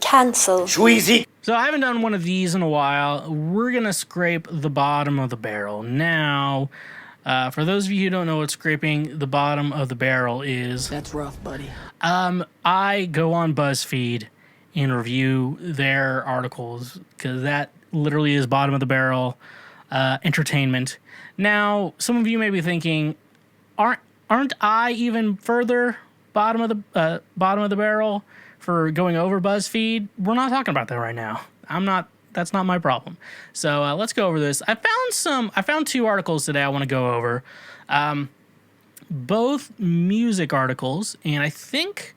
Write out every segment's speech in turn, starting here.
Cancelled. Schweezy. So I haven't done one of these in a while. We're going to scrape the bottom of the barrel. Now, for those of you who don't know what scraping the bottom of the barrel is... That's rough, buddy. I go on Buzzfeed and review their articles because that literally is bottom of the barrel entertainment. Now, some of you may be thinking, aren't I even further bottom of the barrel for going over Buzzfeed? We're not talking about that right now. That's not my problem. So let's go over this. I found two articles today I want to go over. Both music articles, and I think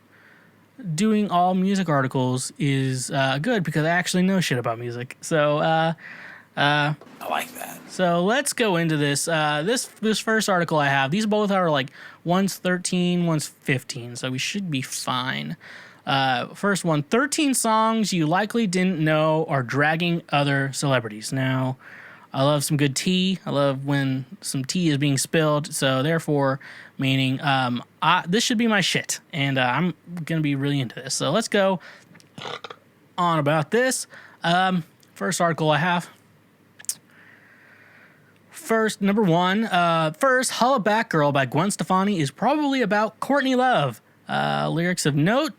doing all music articles is good because I actually know shit about music. So I like that. So let's go into this. This first article I have, these both are like one's 13, one's 15, so we should be fine. First one, 13 songs you likely didn't know are dragging other celebrities. Now, I love some good tea. I love when some tea is being spilled. So therefore, meaning this should be my shit, and I'm gonna be really into this. So let's go on about this. First article I have. First, number one. First, Holla Back Girl by Gwen Stefani is probably about Courtney Love. Lyrics of note,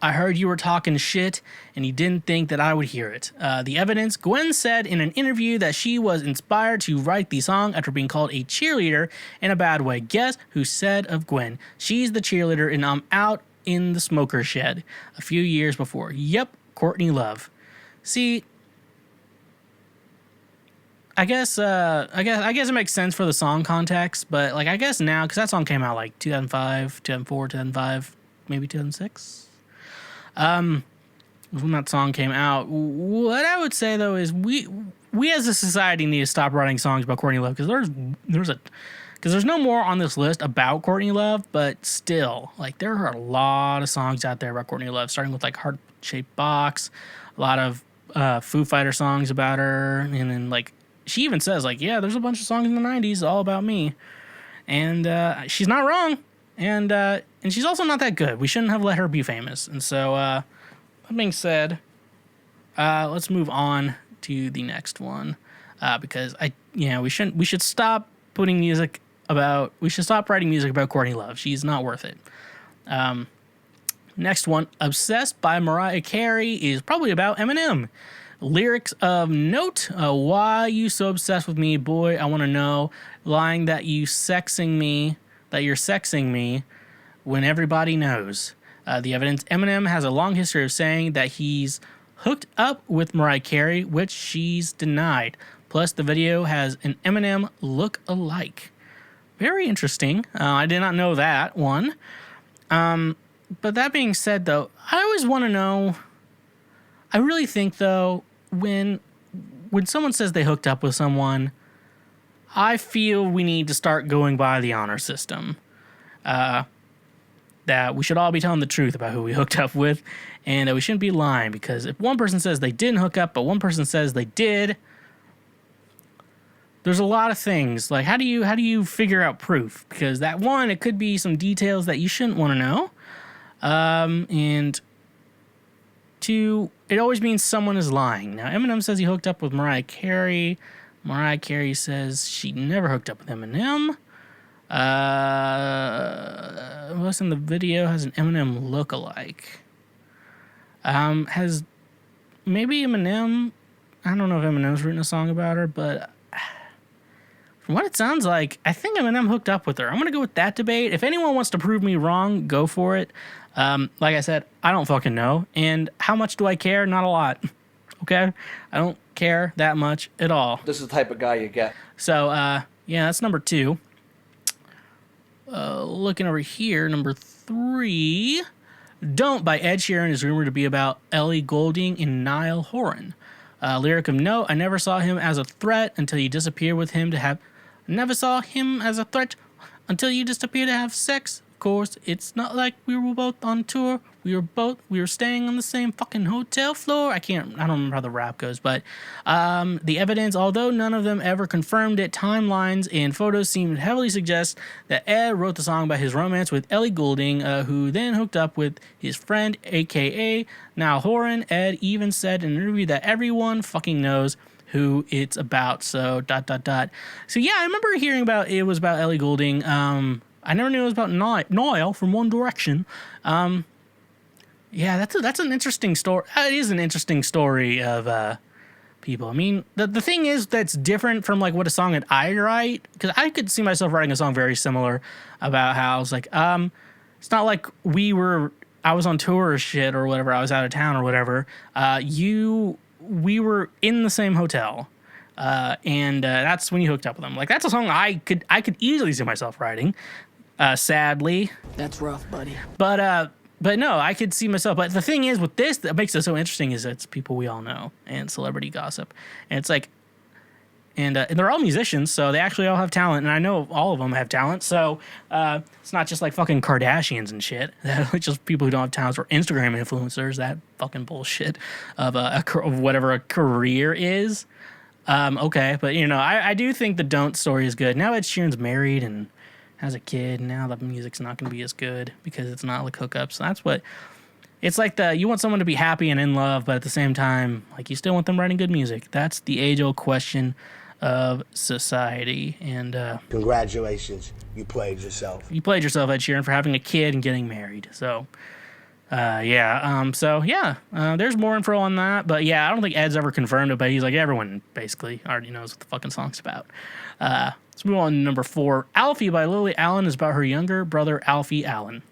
I heard you were talking shit and you didn't think that I would hear it. The evidence, Gwen said in an interview that she was inspired to write the song after being called a cheerleader in a bad way. Guess who said of Gwen? She's the cheerleader and I'm out in the smoker shed a few years before. Yep, Courtney Love. See, I guess it makes sense for the song context, but like I guess now, because that song came out like 2005, 2004, 2005, maybe 2006. When that song came out, what I would say though is we as a society need to stop writing songs about Courtney Love because there's no more on this list about Courtney Love, but still, like there are a lot of songs out there about Courtney Love, starting with like Heart Shaped Box, a lot of Foo Fighter songs about her, and then like. She even says, like, yeah, there's a bunch of songs in the 90s all about me. And she's not wrong. And she's also not that good. We shouldn't have let her be famous. And so, that being said, let's move on to the next one. Because, we should stop writing music about Courtney Love. She's not worth it. Next one, Obsessed by Mariah Carey is probably about Eminem. Lyrics of note, why you so obsessed with me, boy, I want to know, lying that you're sexing me when everybody knows. The evidence, Eminem has a long history of saying that he's hooked up with Mariah Carey, which she's denied. Plus, the video has an Eminem look-alike. Very interesting. I did not know that one. But that being said, though, I always want to know, I really think, though, when someone says they hooked up with someone, I feel we need to start going by the honor system. That we should all be telling the truth about who we hooked up with, and that we shouldn't be lying, because if one person says they didn't hook up, but one person says they did, there's a lot of things. Like, how do you figure out proof? Because that one, it could be some details that you shouldn't want to know. And two, it always means someone is lying. Now, Eminem says he hooked up with Mariah Carey. Mariah Carey says she never hooked up with Eminem. Listen, the video has an Eminem look-alike. Has maybe Eminem, I don't know if Eminem's written a song about her, but from what it sounds like, I think Eminem hooked up with her. I'm going to go with that debate. If anyone wants to prove me wrong, go for it. Like I said, I don't fucking know. And how much do I care? Not a lot. Okay? I don't care that much at all. This is the type of guy you get. So, yeah, that's number two. Looking over here, number three. Don't by Ed Sheeran is rumored to be about Ellie Goulding and Niall Horan. Lyric of note, I never saw him as a threat until you disappear with him to have... Never saw him as a threat until you disappear to have sex. Of course, it's not like we were both on tour. we were staying on the same fucking hotel floor. I don't remember how the rap goes, but the evidence, although none of them ever confirmed it, timelines and photos seem to heavily suggest that Ed wrote the song about his romance with Ellie Goulding, who then hooked up with his friend, aka now Horan. Ed even said in an interview that everyone fucking knows who it's about. So ... So yeah, I remember hearing about it was about Ellie Goulding. I never knew it was about Niall from One Direction. Yeah, that's an interesting story. It is an interesting story of people. I mean, the thing is that's different from like what a song that I write, because I could see myself writing a song very similar about how I was like, it's not like I was on tour or shit or whatever. I was out of town or whatever. We were in the same hotel. And that's when you hooked up with them. Like, that's a song I could easily see myself writing. Sadly, That's rough, buddy. but no, I could see myself. But the thing is, with this, that makes it so interesting is it's people we all know and celebrity gossip, and it's like, and they're all musicians, so they actually all have talent, and I know all of them have talent. So it's not just like fucking Kardashians and shit. It's just people who don't have talents or Instagram influencers. That fucking bullshit of whatever a career is. Okay, but I do think the Don't story is good. Now Ed Sheeran's married and has a kid. Now the music's not going to be as good because it's not like hookups. So that's what it's like. You want someone to be happy and in love, but at the same time, like, you still want them writing good music. That's the age-old question of society. And congratulations, you played yourself. You played yourself, Ed Sheeran, for having a kid and getting married. So. There's more info on that, but yeah, I don't think Ed's ever confirmed it, but he's like, everyone basically already knows what the fucking song's about. Let's move on to number 4. Alfie by Lily Allen is about her younger brother, Alfie Allen.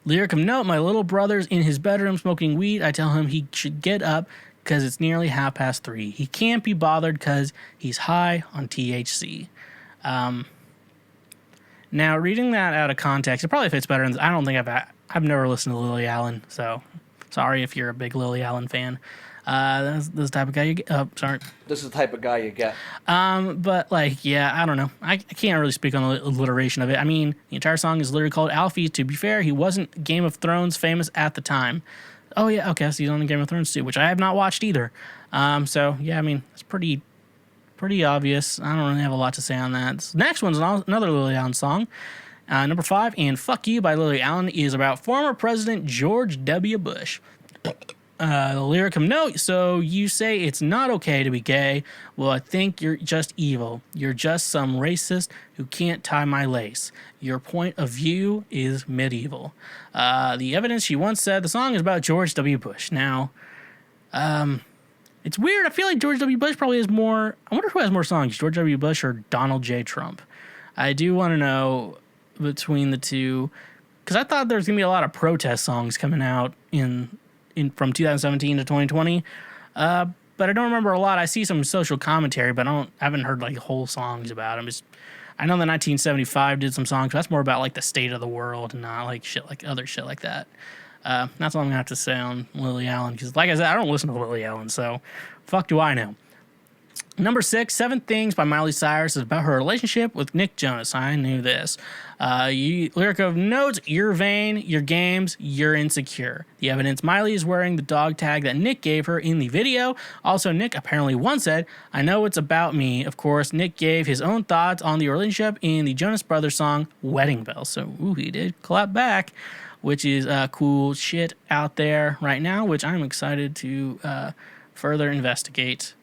Lyric of note: my little brother's in his bedroom smoking weed. I tell him he should get up because it's nearly 3:30. He can't be bothered because he's high on THC. Now, reading that out of context, it probably fits better. I don't think I've never listened to Lily Allen, so sorry if you're a big Lily Allen fan. That's the type of guy you get. Oh, sorry. This is the type of guy you get. But like, yeah, I don't know. I can't really speak on the alliteration of it. I mean, the entire song is literally called Alfie. To be fair, he wasn't Game of Thrones famous at the time. Oh yeah, okay, so he's on Game of Thrones too, which I have not watched either. So yeah, I mean, it's pretty obvious. I don't really have a lot to say on that. This next one's another Lily Allen song. Number 5, and Fuck You by Lily Allen is about former President George W. Bush. The lyric of note: so you say it's not okay to be gay. Well, I think you're just evil. You're just some racist who can't tie my lace. Your point of view is medieval. The evidence: she once said the song is about George W. Bush. Now, it's weird. I feel like George W. Bush probably has more. I wonder who has more songs, George W. Bush or Donald J. Trump. I do want to know between the two, because I thought there was gonna be a lot of protest songs coming out in from 2017 to 2020, but I don't remember a lot. I see some social commentary, but I haven't heard like whole songs about them. I know that 1975 did some songs, but that's more about like the state of the world and not like shit like other shit like that. That's all I'm gonna have to say on Lily Allen, because like I said, I don't listen to Lily Allen, so fuck do I know. Number 6, 7 Things by Miley Cyrus is about her relationship with Nick Jonas. I knew this. Lyric of notes: you're vain, you're games, you're insecure. The evidence: Miley is wearing the dog tag that Nick gave her in the video. Also, Nick apparently once said, I know it's about me. Of course, Nick gave his own thoughts on the relationship in the Jonas Brothers song Wedding Bells. So, he did clap back, which is cool shit out there right now, which I'm excited to further investigate.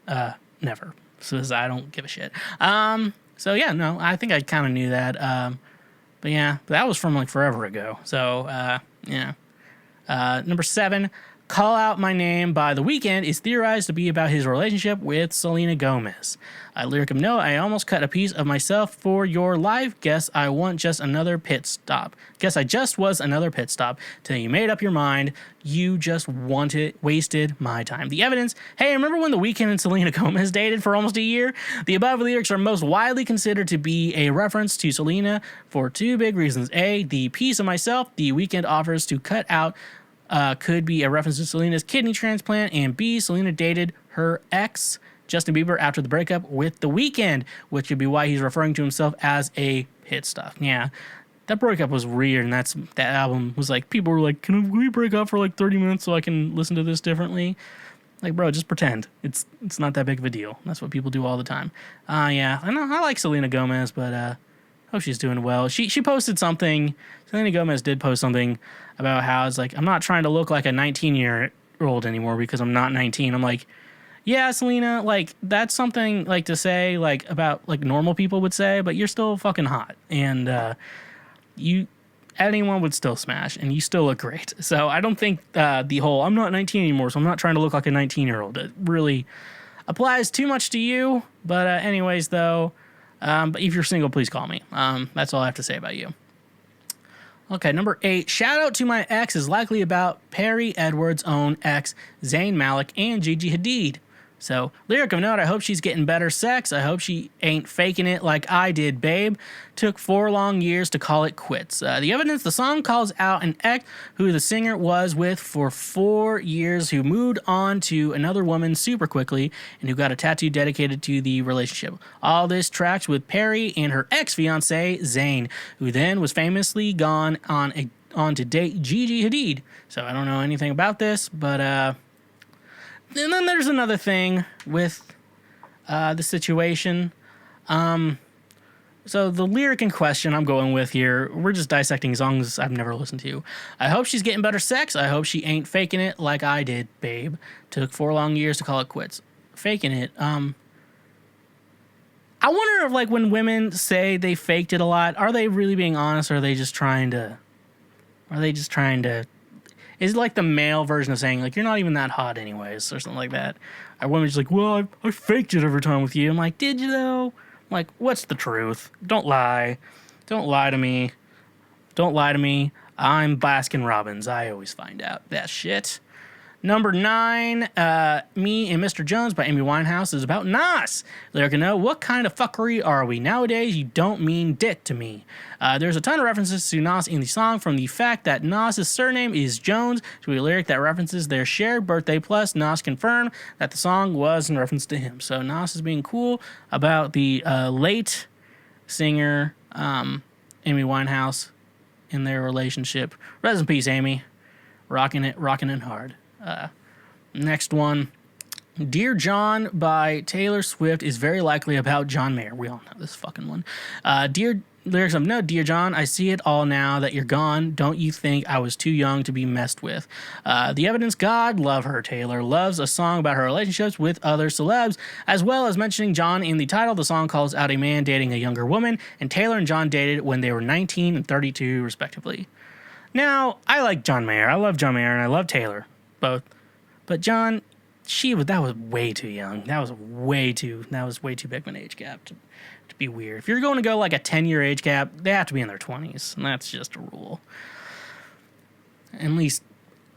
Never. So I don't give a shit. So yeah, no, I think I kind of knew that. But yeah, that was from like forever ago. So yeah. Number 7, Call Out My Name by The Weeknd is theorized to be about his relationship with Selena Gomez. Lyric of note: I almost cut a piece of myself for your life. Guess I just was another pit stop. Till you made up your mind. You just wasted my time. The evidence: hey, remember when The Weeknd and Selena Gomez dated for almost a year? The above lyrics are most widely considered to be a reference to Selena for 2 big reasons. A, the piece of myself The Weeknd offers to cut out could be a reference to Selena's kidney transplant, and B, Selena dated her ex, Justin Bieber, after the breakup with The Weeknd, which would be why he's referring to himself as a pit stop. Yeah, that breakup was weird, and that album was like, people were like, can we break up for like 30 minutes so I can listen to this differently? Like, bro, just pretend. It's not that big of a deal. That's what people do all the time. Yeah, I know, I like Selena Gomez, but hope she's doing well. She posted something. Selena Gomez did post something about how it's like, I'm not trying to look like a 19-year-old anymore because I'm not 19. I'm like, yeah, Selena, like, that's something, like, to say, like, about, like, normal people would say, but you're still fucking hot. And anyone would still smash, and you still look great. So I don't think the whole, I'm not 19 anymore, so I'm not trying to look like a 19-year-old, it really applies too much to you. But anyways, though, but if you're single, please call me. That's all I have to say about you. Okay, number 8. Shout out to my ex is likely about Perry Edwards' own ex, Zayn Malik, and Gigi Hadid. So, lyric of note, I hope she's getting better sex. I hope she ain't faking it like I did, babe. Took 4 long years to call it quits. The evidence, the song calls out an ex who the singer was with for 4 years, who moved on to another woman super quickly, and who got a tattoo dedicated to the relationship. All this tracks with Perry and her ex-fiancé, Zayn, who then was famously gone on to date Gigi Hadid. So I don't know anything about this, but and then there's another thing with the situation. So the lyric in question I'm going with here, we're just dissecting songs I've never listened to. I hope she's getting better sex. I hope she ain't faking it like I did, babe. Took 4 long years to call it quits. Faking it. I wonder if, like, when women say they faked it a lot, are they really being honest, or are they just trying to... Is it like the male version of saying, like, you're not even that hot anyways, or something like that? Are women just like, well, I faked it every time with you. I'm like, did you though? I'm like, what's the truth? Don't lie. Don't lie to me. Don't lie to me. I'm Baskin Robbins. I always find out that shit. Number 9, Me and Mr. Jones by Amy Winehouse is about Nas. Lyric note, what kind of fuckery are we? Nowadays, you don't mean dick to me. There's a ton of references to Nas in the song, from the fact that Nas' surname is Jones to a lyric that references their shared birthday, plus Nas confirmed that the song was in reference to him. So Nas is being cool about the late singer Amy Winehouse in their relationship. Rest in peace, Amy. Rocking it hard. Next one, Dear John by Taylor Swift is very likely about John Mayer. We all know this fucking one. Lyrics of note, Dear John, I see it all now that you're gone. Don't you think I was too young to be messed with? The evidence, God love her. Taylor loves a song about her relationships with other celebs, as well as mentioning John in the title. The song calls out a man dating a younger woman, and Taylor and John dated when they were 19 and 32, respectively. Now, I like John Mayer. I love John Mayer, and I love Taylor. Both, but John, that was way too young. That was way too big of an age gap to be weird. If you're going to go like a 10-year age gap, they have to be in their 20s, and that's just a rule. At least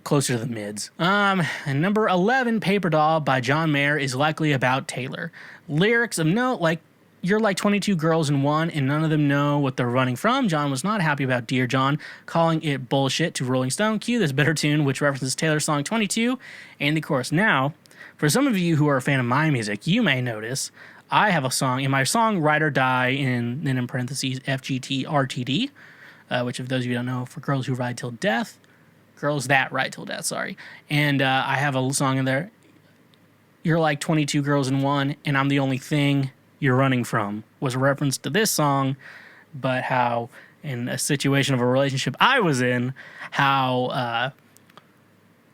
closer to the mids. And number 11, Paper Doll by John Mayer is likely about Taylor. Lyrics of note, like, you're like 22 girls in one, and none of them know what they're running from. John was not happy about Dear John, calling it bullshit to Rolling Stone. Cue this bitter tune, which references Taylor's song 22 and the chorus. Now, for some of you who are a fan of my music, you may notice I have a song in my song Ride or Die, and then in parentheses FGT RTD, which, if those of you don't know, for girls who ride till death, girls that ride till death, sorry. And I have a song in there, you're like 22 girls in one, and I'm the only thing you're running from, was a reference to this song, but how in a situation of a relationship I was in, how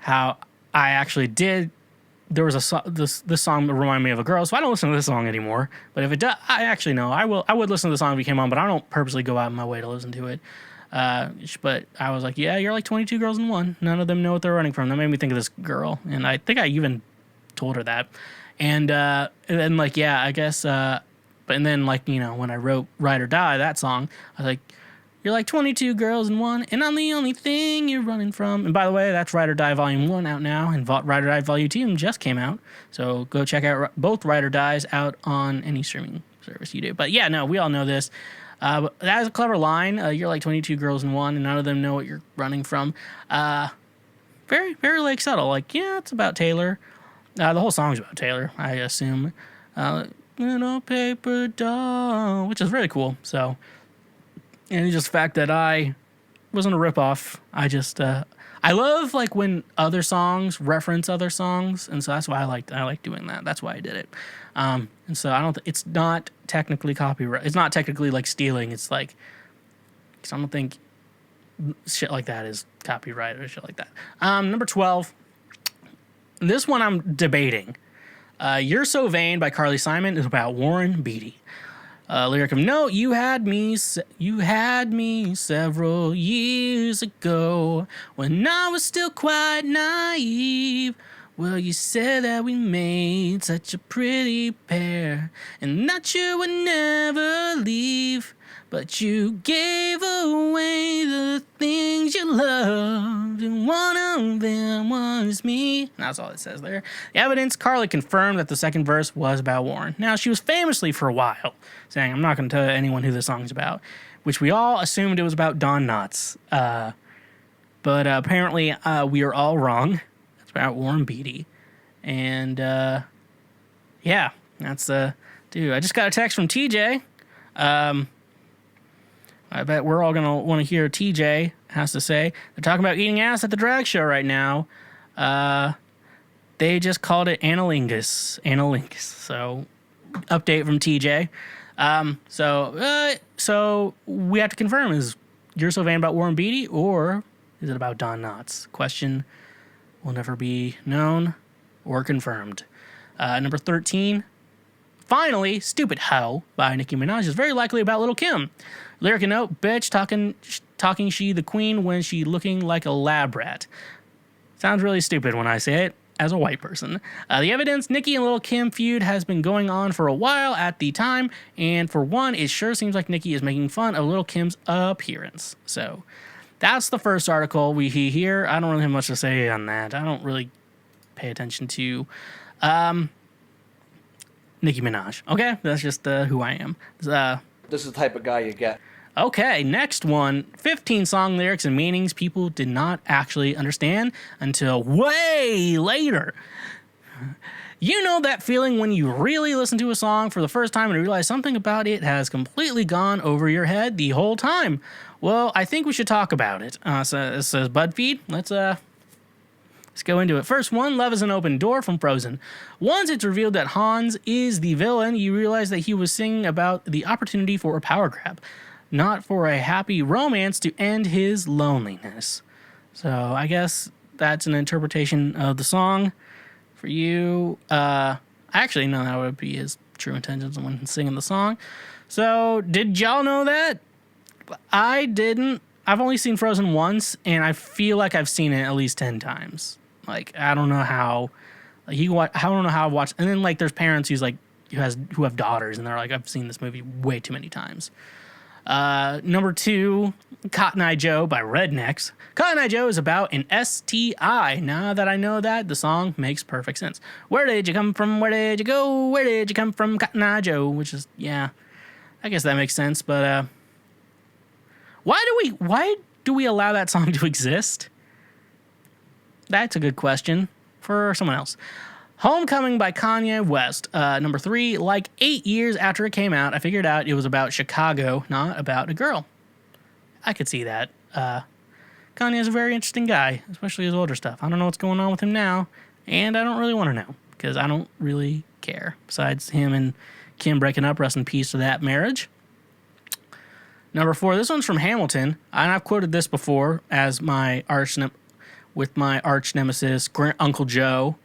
I actually did. There was this song that reminded me of a girl, so I don't listen to this song anymore. But if it does, I actually know I would listen to the song if it came on, but I don't purposely go out of my way to listen to it. But I was like, yeah, you're like 22 girls in one. None of them know what they're running from. That made me think of this girl, and I think I even told her that. And then, like, yeah, I guess, but then, like, you know, when I wrote Ride or Die, that song, I was like, you're like 22 girls in one, and I'm the only thing you're running from. And by the way, that's Ride or Die Volume 1 out now, and Ride or Die Volume 2 just came out. So go check out both Ride or Dies out on any streaming service you do. But yeah, no, we all know this. But that is a clever line. You're like 22 girls in one, and none of them know what you're running from. Very, very, like, subtle. Like, yeah, it's about Taylor. The whole song's about Taylor, I assume. Little paper doll, which is really cool. So, And just the fact that I wasn't a ripoff. I just I love like when other songs reference other songs, and so that's why I like doing that. That's why I did it. And so I don't. It's not technically copyright. It's not technically like stealing. It's like, because I don't think shit like that is copyright or shit like that. Number 12. This one I'm debating. You're So Vain by Carly Simon is about Warren Beatty. Lyric of note: you had me several years ago when I was still quite naive. Well, you said that we made such a pretty pair and that you would never leave. But you gave away the things you loved, and one of them was me. And that's all it says there. The evidence: Carly confirmed that the second verse was about Warren. Now, she was famously for a while saying, I'm not going to tell anyone who this song's about, which we all assumed it was about Don Knotts. But apparently we are all wrong. It's about Warren Beatty. And yeah, that's dude, I just got a text from TJ. I bet we're all going to want to hear TJ has to say. They're talking about eating ass at the drag show right now. They just called it analingus. Analingus. So, update from TJ. So we have to confirm, is You're So Vain about Warren Beatty, or is it about Don Knotts? Question will never be known or confirmed. Number 13. Finally, Stupid Hoe by Nicki Minaj is very likely about Lil' Kim. Lyric and note: bitch talking she the queen when she looking like a lab rat. Sounds really stupid when I say it as a white person. The evidence: Nicki and Lil' Kim feud has been going on for a while at the time, and for one, it sure seems like Nicki is making fun of Lil' Kim's appearance. So that's the first article we hear. I don't really have much to say on that. I don't really pay attention to Nicki Minaj. Okay, that's just who I am. This is the type of guy you get. Okay, next one. 15 song lyrics and meanings people did not actually understand until way later. You know that feeling when you really listen to a song for the first time and realize something about it has completely gone over your head the whole time? Well, I think we should talk about it. So it says Buzzfeed. Let's go into it. First one, Love is an Open Door from Frozen. Once it's revealed that Hans is the villain, you realize that he was singing about the opportunity for a power grab, not for a happy romance to end his loneliness. So I guess that's an interpretation of the song for you. Actually, no, that would be his true intentions when singing the song. So did y'all know that? I didn't. I've only seen Frozen once, and I feel like I've seen it at least 10 times. Like, I don't know how. Like, I don't know how I've watched. And then, like, there's parents who have daughters, and they're like, I've seen this movie way too many times. Number 2, Cotton Eye Joe by Rednecks. Cotton Eye Joe is about an STI. Now that I know that, the song makes perfect sense. Where did you come from? Where did you go? Where did you come from, Cotton Eye Joe? Which is, yeah, I guess that makes sense. But why do we allow that song to exist? That's a good question for someone else. Homecoming by Kanye West. Number 3, like 8 years after it came out, I figured out it was about Chicago, not about a girl. I could see that. Kanye is a very interesting guy, especially his older stuff. I don't know what's going on with him now, and I don't really want to know, because I don't really care. Besides him and Kim breaking up, rest in peace to that marriage. Number 4, this one's from Hamilton, and I've quoted this before as my arch nemesis, Grandpa Joe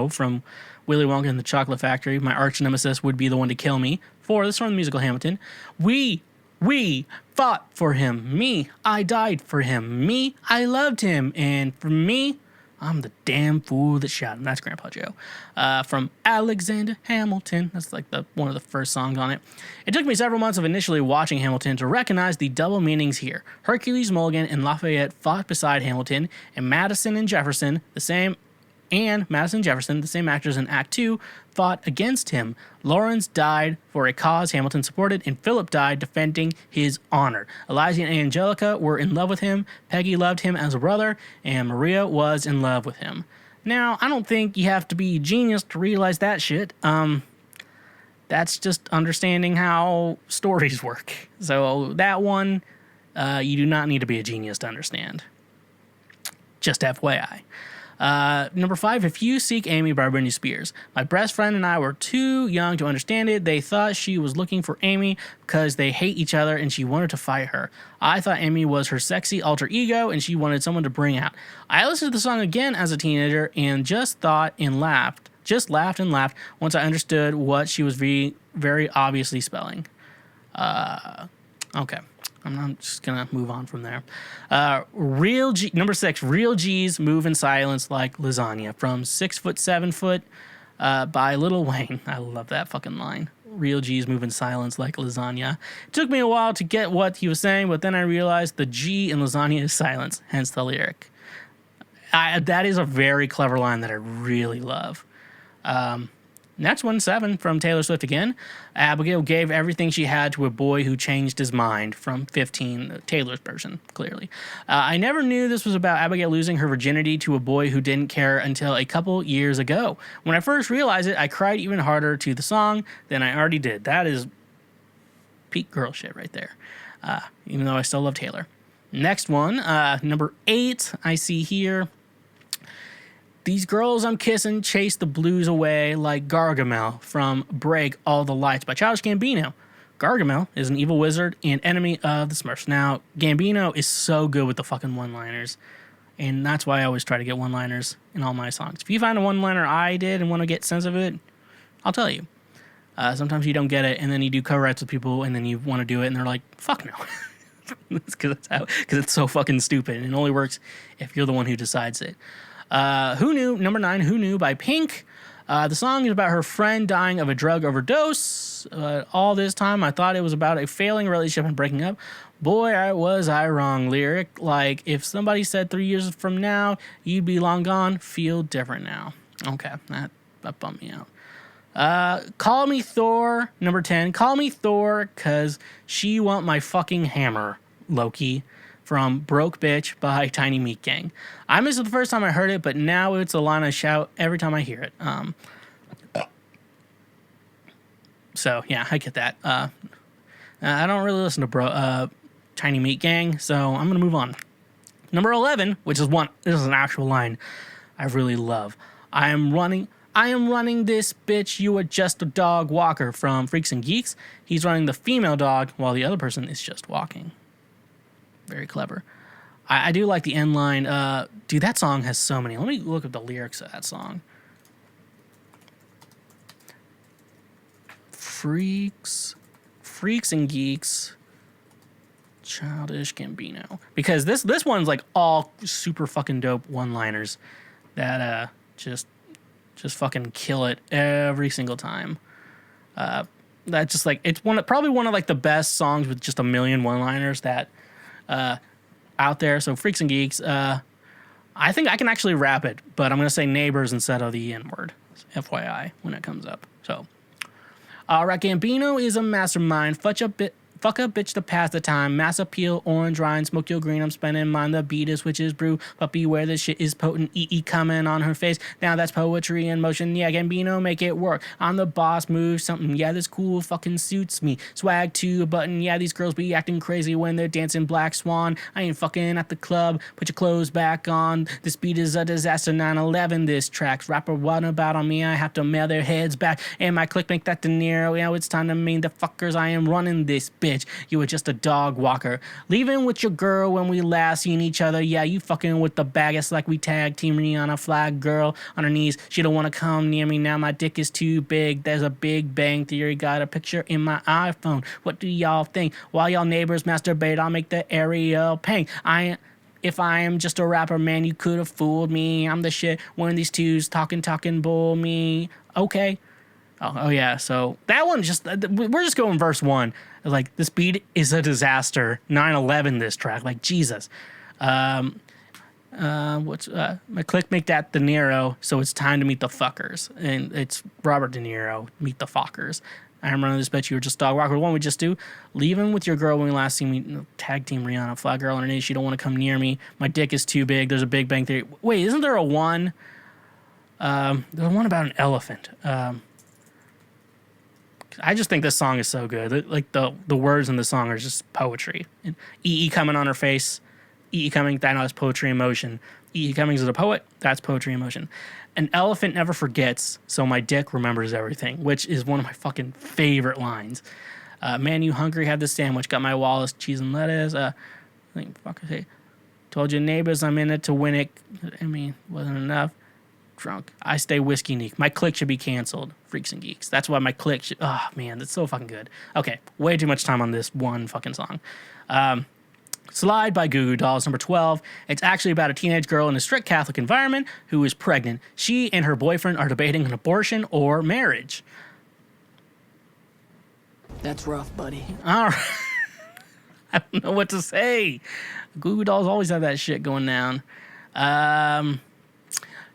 from Willy Wonka and the Chocolate Factory. My arch nemesis would be the one to kill me. 4, this is from the musical Hamilton. We fought for him. Me, I died for him. Me, I loved him. And for me, I'm the damn fool that shot him. That's Grandpa Joe. From Alexander Hamilton. That's like one of the first songs on it. It took me several months of initially watching Hamilton to recognize the double meanings here. Hercules Mulligan and Lafayette fought beside Hamilton, and Madison and Jefferson, the same actors in Act 2, fought against him. Lawrence died for a cause Hamilton supported, and Philip died defending his honor. Elijah and Angelica were in love with him, Peggy loved him as a brother, and Maria was in love with him. Now, I don't think you have to be a genius to realize that shit. That that's just understanding how stories work. So that one, you do not need to be a genius to understand. Just FYI. Number 5, If You Seek Amy by Britney Spears. My best friend and I were too young to understand it. They thought she was looking for Amy because they hate each other and she wanted to fight her. I thought Amy was her sexy alter ego and she wanted someone to bring out. I listened to the song again as a teenager and just laughed and laughed once I understood what she was very obviously spelling. Okay. I'm just going to move on from there. Number 6, Real G's Move in Silence Like Lasagna from 6 Foot 7 Foot by Lil Wayne. I love that fucking line. Real G's Move in Silence Like Lasagna. It took me a while to get what he was saying, but then I realized the G in lasagna is silence, hence the lyric. That is a very clever line that I really love. Next one, 7, from Taylor Swift again. Abigail gave everything she had to a boy who changed his mind, from 15, Taylor's version, clearly. I never knew this was about Abigail losing her virginity to a boy who didn't care until a couple years ago. When I first realized it, I cried even harder to the song than I already did. That is peak girl shit right there, even though I still love Taylor. Next one, number 8, I see here. These girls I'm kissing chase the blues away like Gargamel from Break All the Lights by Childish Gambino. Gargamel is an evil wizard and enemy of the Smurfs. Now, Gambino is so good with the fucking one-liners, and that's why I always try to get one-liners in all my songs. If you find a one-liner I did and want to get sense of it, I'll tell you. Sometimes you don't get it, and then you do co-writes with people, and then you want to do it, and they're like, fuck no. Because it's so fucking stupid, and it only works if you're the one who decides it. Who Knew, number 9, Who Knew by Pink. The song is about her friend dying of a drug overdose. All this time, I thought it was about a failing relationship and breaking up. Boy, was I wrong. Lyric, like, if somebody said 3 years from now, you'd be long gone, feel different now. Okay, that bummed me out. Call Me Thor, number 10. Call Me Thor, cause she want my fucking hammer, Loki. From Broke Bitch by Tiny Meat Gang. I missed it the first time I heard it, but now it's a line I shout every time I hear it. So, yeah, I get that. I don't really listen to Tiny Meat Gang, so I'm going to move on. Number 11, which is this is an actual line I really love. I am running this bitch, you are just a dog walker, from Freaks and Geeks. He's running the female dog while the other person is just walking. Very clever. I do like the end line. Dude, that song has so many. Let me look up the lyrics of that song. Freaks and Geeks, Childish Gambino. Because this one's like all super fucking dope one-liners that just fucking kill it every single time. That just like it's probably one of like the best songs with just a million one-liners that out there. So Freaks and Geeks. I think I can actually rap it, but I'm gonna say neighbors instead of the N-word. FYI when it comes up. So, right, Gambino is a mastermind. Fuck a bitch to pass the time. Mass appeal, orange rind, smoke your green. I'm spending mine. The beat is witches brew. But beware, this shit is potent. EE coming on her face. Now that's poetry in motion. Yeah, Gambino, make it work. I'm the boss, move something. Yeah, this cool fucking suits me. Swag to a button. Yeah, these girls be acting crazy when they're dancing Black Swan. I ain't fucking at the club. Put your clothes back on. This beat is a disaster. 9/11. This track's rapper what about on me? I have to mail their heads back. And my click make that De Niro. Yeah, it's time to mean the fuckers. I am running this bitch. You were just a dog walker. Leaving with your girl when we last seen each other. Yeah, you fucking with the baggest like we tag Team Rihanna. Flag girl on her knees. She don't want to come near me now. My dick is too big. There's a Big Bang Theory. Got a picture in my iPhone. What do y'all think? While y'all neighbors masturbate, I'll make the Ariel paint. If I am just a rapper, man, you could have fooled me. I'm the shit. When these twos talking bull me. Okay. Oh yeah, so that one we're just going verse 1. Like, this beat is a disaster. 9/11 this track, like Jesus. My click make that De Niro, so it's time to meet the fuckers. And it's Robert De Niro, meet the fuckers. I'm running this bitch, you were just dog walker. The one we just do, leaving with your girl when we last see me, tag Team Rihanna, flag girl on her knees, she don't want to come near me. My dick is too big, there's a Big Bang Theory. Wait, isn't there a one? There's one about an elephant. I just think this song is so good. Like the words in the song are just poetry. And E coming on her face, E coming, that is poetry in motion. E Cummings is a poet, that's poetry in motion. An elephant never forgets, so my dick remembers everything, which is one of my fucking favorite lines. Man, you hungry? Have this sandwich. Got my Wallace cheese and lettuce. I think fuck I say. Told your neighbors I'm in it to win it. I mean, wasn't enough. Drunk. I stay whiskey neek. My clique should be canceled. Freaks and geeks. That's why my clique should. Oh man, that's so fucking good. Okay, way too much time on this one fucking song. Slide by Goo Goo Dolls, number 12. It's actually about a teenage girl in a strict Catholic environment who is pregnant. She and her boyfriend are debating an abortion or marriage. That's rough, buddy. All right. I don't know what to say. Goo Goo Dolls always have that shit going down.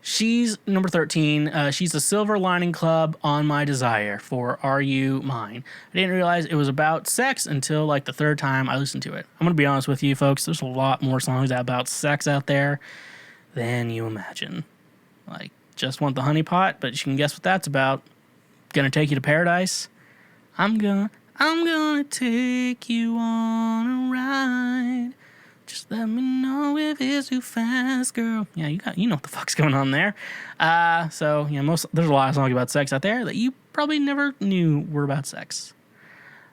She's number 13. She's a silver lining club on my desire for Are You Mine. I didn't realize it was about sex until like the third time I listened to it. I'm going to be honest with you folks. There's a lot more songs about sex out there than you imagine. Like Just Want the Honey Pot, but you can guess what that's about. Gonna Take You to Paradise. I'm gonna take you on a ride. Just let me know if it's too fast, girl. Yeah, you know what the fuck's going on there. So there's a lot of songs about sex out there that you probably never knew were about sex.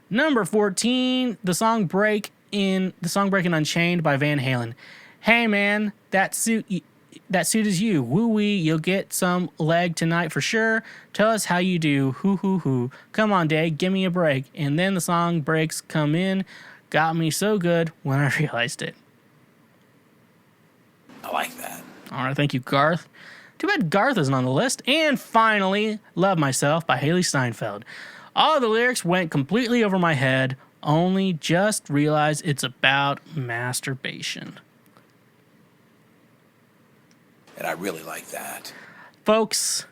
Number 14, the song Breaking Unchained by Van Halen. Hey man, that suit is you. Woo wee, you'll get some leg tonight for sure. Tell us how you do. Hoo hoo hoo. Come on, Dave, give me a break. And then the song breaks come in. Got me so good when I realized it. I like that. All right, thank you, Garth. Too bad Garth isn't on the list. And finally, Love Myself by Haley Steinfeld. All the lyrics went completely over my head, only just realized it's about masturbation. And I really like that. Folks,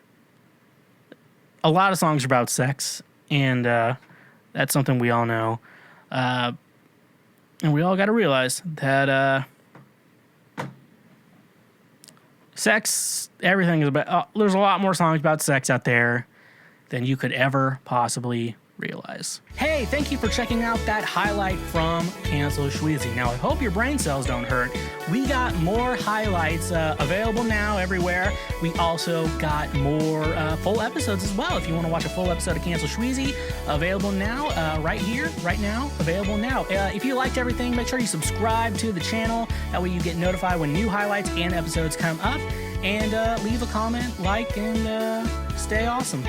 a lot of songs are about sex, and that's something we all know. And we all got to realize that sex, everything is about. There's a lot more songs about sex out there than you could ever possibly realize. Hey, thank you for checking out that highlight from Cancel Schweezy. Now, I hope your brain cells don't hurt. We got more highlights available now everywhere. We also got more full episodes as well. If you want to watch a full episode of Cancel Schweezy, available now, right here, right now, available now. If you liked everything, make sure you subscribe to the channel. That way you get notified when new highlights and episodes come up. And leave a comment, like, and stay awesome.